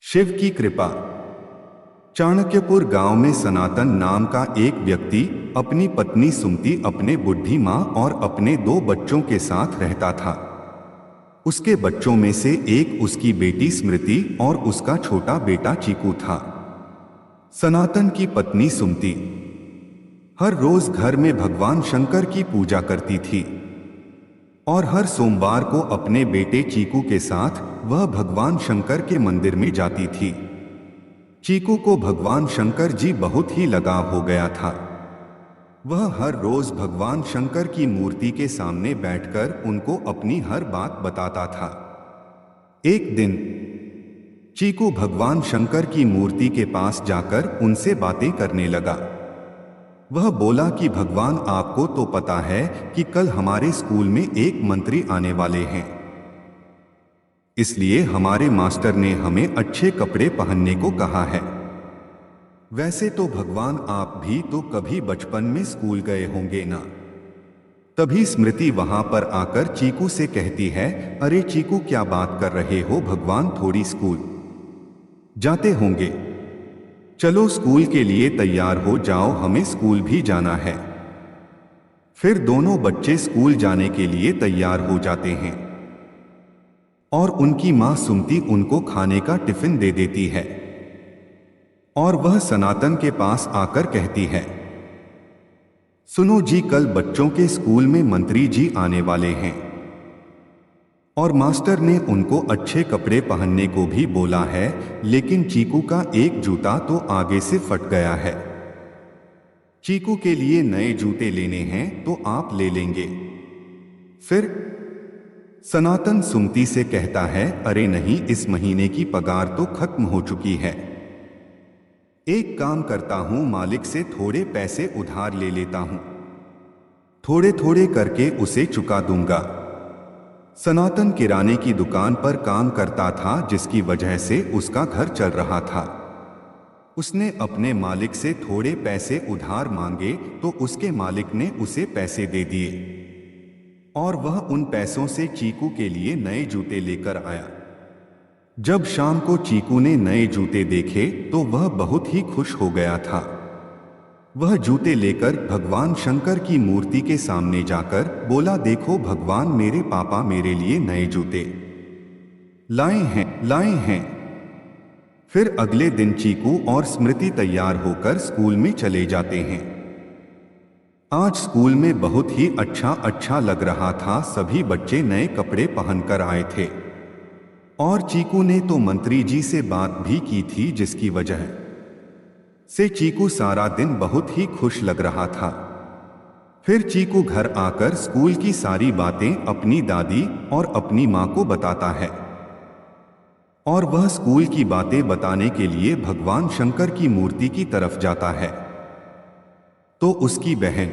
शिव की कृपा। चाणक्यपुर गांव में सनातन नाम का एक व्यक्ति अपनी पत्नी सुमति, अपने बुढ़ी माँ और अपने दो बच्चों के साथ रहता था। उसके बच्चों में से एक उसकी बेटी स्मृति और उसका छोटा बेटा चीकू था। सनातन की पत्नी सुमति हर रोज घर में भगवान शंकर की पूजा करती थी और हर सोमवार को अपने बेटे चीकू के साथ वह भगवान शंकर के मंदिर में जाती थी। चीकू को भगवान शंकर जी बहुत ही लगाव हो गया था। वह हर रोज भगवान शंकर की मूर्ति के सामने बैठकर उनको अपनी हर बात बताता था। एक दिन चीकू भगवान शंकर की मूर्ति के पास जाकर उनसे बातें करने लगा। वह बोला कि भगवान, आपको तो पता है कि कल हमारे स्कूल में एक मंत्री आने वाले हैं, इसलिए हमारे मास्टर ने हमें अच्छे कपड़े पहनने को कहा है। वैसे तो भगवान, आप भी तो कभी बचपन में स्कूल गए होंगे ना। तभी स्मृति वहां पर आकर चीकू से कहती है, अरे चीकू, क्या बात कर रहे हो, भगवान थोड़ी स्कूल जाते होंगे। चलो स्कूल के लिए तैयार हो जाओ, हमें स्कूल भी जाना है। फिर दोनों बच्चे स्कूल जाने के लिए तैयार हो जाते हैं और उनकी मां सुमति उनको खाने का टिफिन दे देती है और वह सनातन के पास आकर कहती है, सुनो जी, कल बच्चों के स्कूल में मंत्री जी आने वाले हैं और मास्टर ने उनको अच्छे कपड़े पहनने को भी बोला है, लेकिन चीकू का एक जूता तो आगे से फट गया है। चीकू के लिए नए जूते लेने हैं तो आप ले लेंगे। फिर सनातन सुमति से कहता है, अरे नहीं, इस महीने की पगार तो खत्म हो चुकी है। एक काम करता हूं, मालिक से थोड़े पैसे उधार ले लेता हूं, थोड़े थोड़े करके उसे चुका दूंगा। सनातन किराने की दुकान पर काम करता था, जिसकी वजह से उसका घर चल रहा था। उसने अपने मालिक से थोड़े पैसे उधार मांगे तो उसके मालिक ने उसे पैसे दे दिए और वह उन पैसों से चीकू के लिए नए जूते लेकर आया। जब शाम को चीकू ने नए जूते देखे तो वह बहुत ही खुश हो गया था। वह जूते लेकर भगवान शंकर की मूर्ति के सामने जाकर बोला, देखो भगवान, मेरे पापा मेरे लिए नए जूते लाए हैं। फिर अगले दिन चीकू और स्मृति तैयार होकर स्कूल में चले जाते हैं। आज स्कूल में बहुत ही अच्छा लग रहा था। सभी बच्चे नए कपड़े पहनकर आए थे और चीकू ने तो मंत्री जी से बात भी की थी, जिसकी वजह से चीकू सारा दिन बहुत ही खुश लग रहा था। फिर चीकू घर आकर स्कूल की सारी बातें अपनी दादी और अपनी मां को बताता है और वह स्कूल की बातें बताने के लिए भगवान शंकर की मूर्ति की तरफ जाता है तो उसकी बहन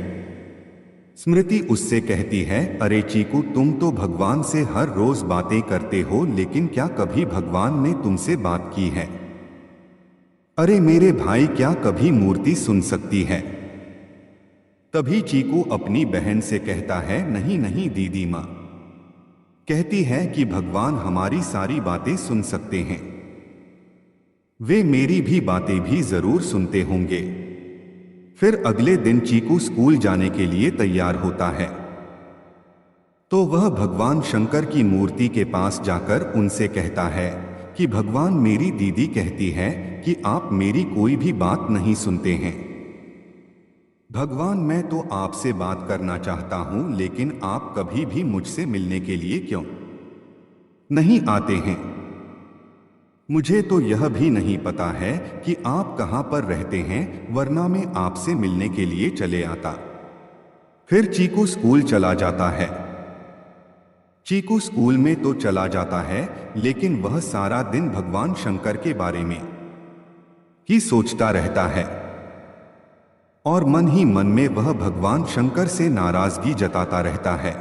स्मृति उससे कहती है, अरे चीकू, तुम तो भगवान से हर रोज बातें करते हो, लेकिन क्या कभी भगवान ने तुमसे बात की है? अरे मेरे भाई, क्या कभी मूर्ति सुन सकती है? तभी चीकू अपनी बहन से कहता है, नहीं नहीं दीदी, माँ कहती है कि भगवान हमारी सारी बातें सुन सकते हैं, वे मेरी भी बातें भी जरूर सुनते होंगे। फिर अगले दिन चीकू स्कूल जाने के लिए तैयार होता है तो वह भगवान शंकर की मूर्ति के पास जाकर उनसे कहता है कि भगवान, मेरी दीदी कहती है कि आप मेरी कोई भी बात नहीं सुनते हैं। भगवान, मैं तो आपसे बात करना चाहता हूं, लेकिन आप कभी भी मुझसे मिलने के लिए क्यों नहीं आते हैं? मुझे तो यह भी नहीं पता है कि आप कहां पर रहते हैं, वरना मैं आपसे मिलने के लिए चले आता। फिर चीकू स्कूल चला जाता है। चीकू स्कूल में तो चला जाता है, लेकिन वह सारा दिन भगवान शंकर के बारे में ही सोचता रहता है और मन ही मन में वह भगवान शंकर से नाराजगी जताता रहता है।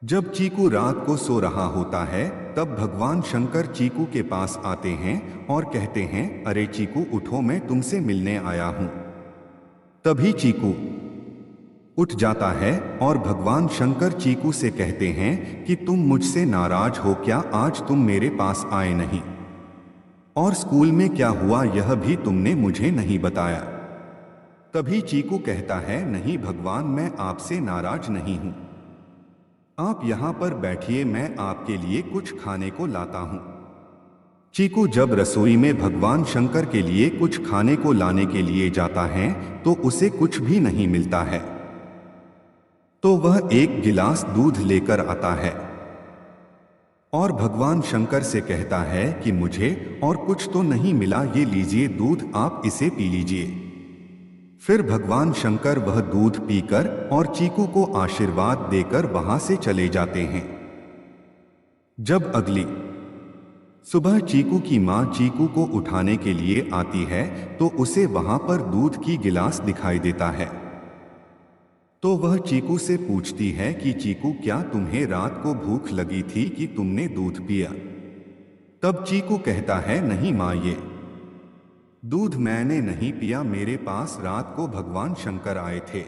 जब चीकू रात को सो रहा होता है तब भगवान शंकर चीकू के पास आते हैं और कहते हैं, अरे चीकू उठो, मैं तुमसे मिलने आया हूं। तभी चीकू उठ जाता है और भगवान शंकर चीकू से कहते हैं कि तुम मुझसे नाराज हो क्या, आज तुम मेरे पास आए नहीं? और स्कूल में क्या हुआ यह भी तुमने मुझे नहीं बताया। तभी चीकू कहता है, नहीं भगवान, मैं आपसे नाराज नहीं हूं। आप यहाँ पर बैठिए, मैं आपके लिए कुछ खाने को लाता हूँ। चीकू जब रसोई में भगवान शंकर के लिए कुछ खाने को लाने के लिए जाता है तो उसे कुछ भी नहीं मिलता है। तो वह एक गिलास दूध लेकर आता है और भगवान शंकर से कहता है कि मुझे और कुछ तो नहीं मिला, ये लीजिए दूध, आप इसे पी लीजिए। फिर भगवान शंकर वह दूध पीकर और चीकू को आशीर्वाद देकर वहां से चले जाते हैं। जब अगली सुबह चीकू की मां चीकू को उठाने के लिए आती है तो उसे वहां पर दूध की गिलास दिखाई देता है। तो वह चीकू से पूछती है कि चीकू, क्या तुम्हें रात को भूख लगी थी कि तुमने दूध पिया? तब चीकू कहता है, नहीं मां, ये दूध मैंने नहीं पिया, मेरे पास रात को भगवान शंकर आए थे,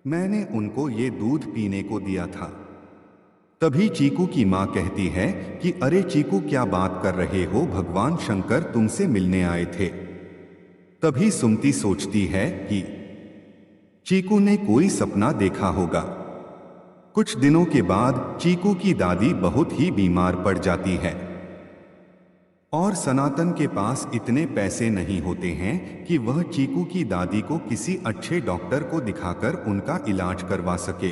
मैंने उनको ये दूध पीने को दिया था। तभी चीकू की मां कहती है कि अरे चीकू, क्या बात कर रहे हो, भगवान शंकर तुमसे मिलने आए थे। तभी सुमति सोचती है कि चीकू ने कोई सपना देखा होगा। कुछ दिनों के बाद चीकू की दादी बहुत ही बीमार पड़ जाती है और सनातन के पास इतने पैसे नहीं होते हैं कि वह चीकू की दादी को किसी अच्छे डॉक्टर को दिखाकर उनका इलाज करवा सके।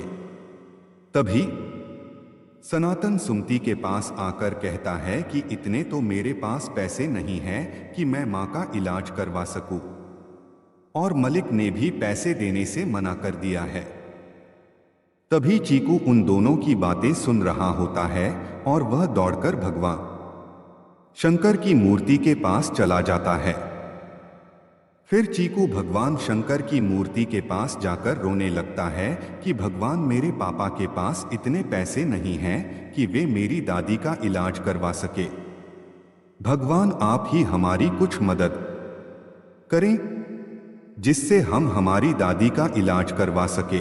तभी सनातन सुमति के पास आकर कहता है कि इतने तो मेरे पास पैसे नहीं हैं कि मैं मां का इलाज करवा सकूं, और मलिक ने भी पैसे देने से मना कर दिया है। तभी चीकू उन दोनों की बातें सुन रहा होता है और वह दौड़कर भगवान शंकर की मूर्ति के पास चला जाता है। फिर चीकू भगवान शंकर की मूर्ति के पास जाकर रोने लगता है कि भगवान, मेरे पापा के पास इतने पैसे नहीं हैं कि वे मेरी दादी का इलाज करवा सके। भगवान, आप ही हमारी कुछ मदद करें जिससे हम हमारी दादी का इलाज करवा सके।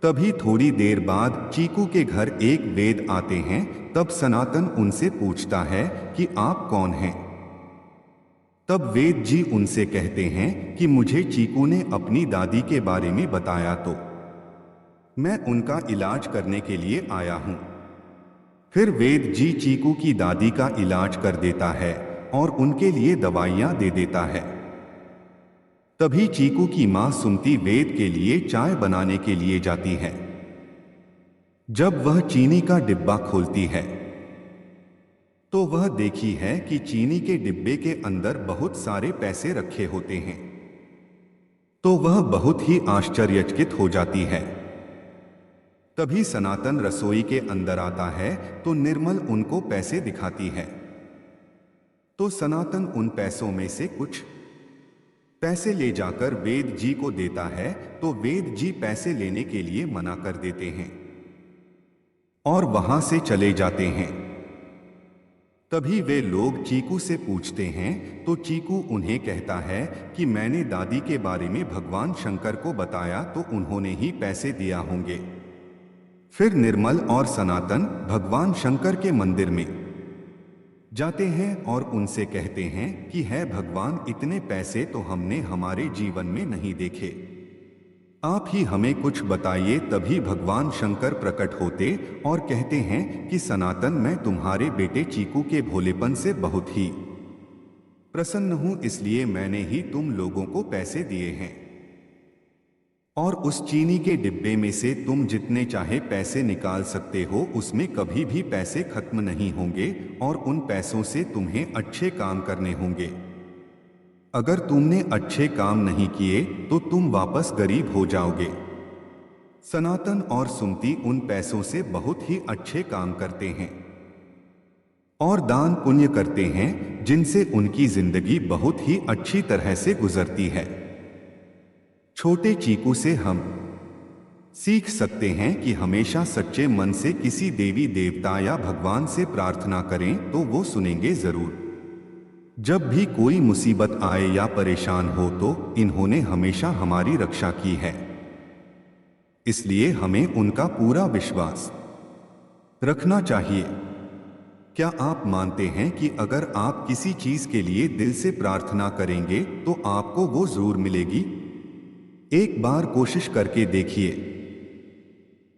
तभी थोड़ी देर बाद चीकू के घर एक वेद आते हैं। तब सनातन उनसे पूछता है कि आप कौन हैं? तब वेद जी उनसे कहते हैं कि मुझे चीकू ने अपनी दादी के बारे में बताया तो मैं उनका इलाज करने के लिए आया हूं। फिर वेद जी चीकू की दादी का इलाज कर देता है और उनके लिए दवाइयां दे देता है। तभी चीकू की मां सुमति वेद के लिए चाय बनाने के लिए जाती है। जब वह चीनी का डिब्बा खोलती है तो वह देखी है कि चीनी के डिब्बे के अंदर बहुत सारे पैसे रखे होते हैं। तो वह बहुत ही आश्चर्यचकित हो जाती है। तभी सनातन रसोई के अंदर आता है तो निर्मल उनको पैसे दिखाती है। तो सनातन उन पैसों में से कुछ पैसे ले जाकर वेद जी को देता है। तो वेद जी पैसे लेने के लिए मना कर देते हैं और वहां से चले जाते हैं। तभी वे लोग चीकू से पूछते हैं तो चीकू उन्हें कहता है कि मैंने दादी के बारे में भगवान शंकर को बताया तो उन्होंने ही पैसे दिया होंगे। फिर निर्मल और सनातन भगवान शंकर के मंदिर में जाते हैं और उनसे कहते हैं कि है भगवान, इतने पैसे तो हमने हमारे जीवन में नहीं देखे, आप ही हमें कुछ बताइए। तभी भगवान शंकर प्रकट होते और कहते हैं कि सनातन, मैं तुम्हारे बेटे चीकू के भोलेपन से बहुत ही प्रसन्न हूं, इसलिए मैंने ही तुम लोगों को पैसे दिए हैं। और उस चीनी के डिब्बे में से तुम जितने चाहे पैसे निकाल सकते हो, उसमें कभी भी पैसे खत्म नहीं होंगे और उन पैसों से तुम्हें अच्छे काम करने होंगे। अगर तुमने अच्छे काम नहीं किए तो तुम वापस गरीब हो जाओगे। सनातन और सुमति उन पैसों से बहुत ही अच्छे काम करते हैं और दान पुण्य करते हैं, जिनसे उनकी जिंदगी बहुत ही अच्छी तरह से गुजरती है। छोटे चीकू से हम सीख सकते हैं कि हमेशा सच्चे मन से किसी देवी देवता या भगवान से प्रार्थना करें तो वो सुनेंगे जरूर। जब भी कोई मुसीबत आए या परेशान हो तो इन्होंने हमेशा हमारी रक्षा की है, इसलिए हमें उनका पूरा विश्वास रखना चाहिए। क्या आप मानते हैं कि अगर आप किसी चीज के लिए दिल से प्रार्थना करेंगे तो आपको वो जरूर मिलेगी? एक बार कोशिश करके देखिए।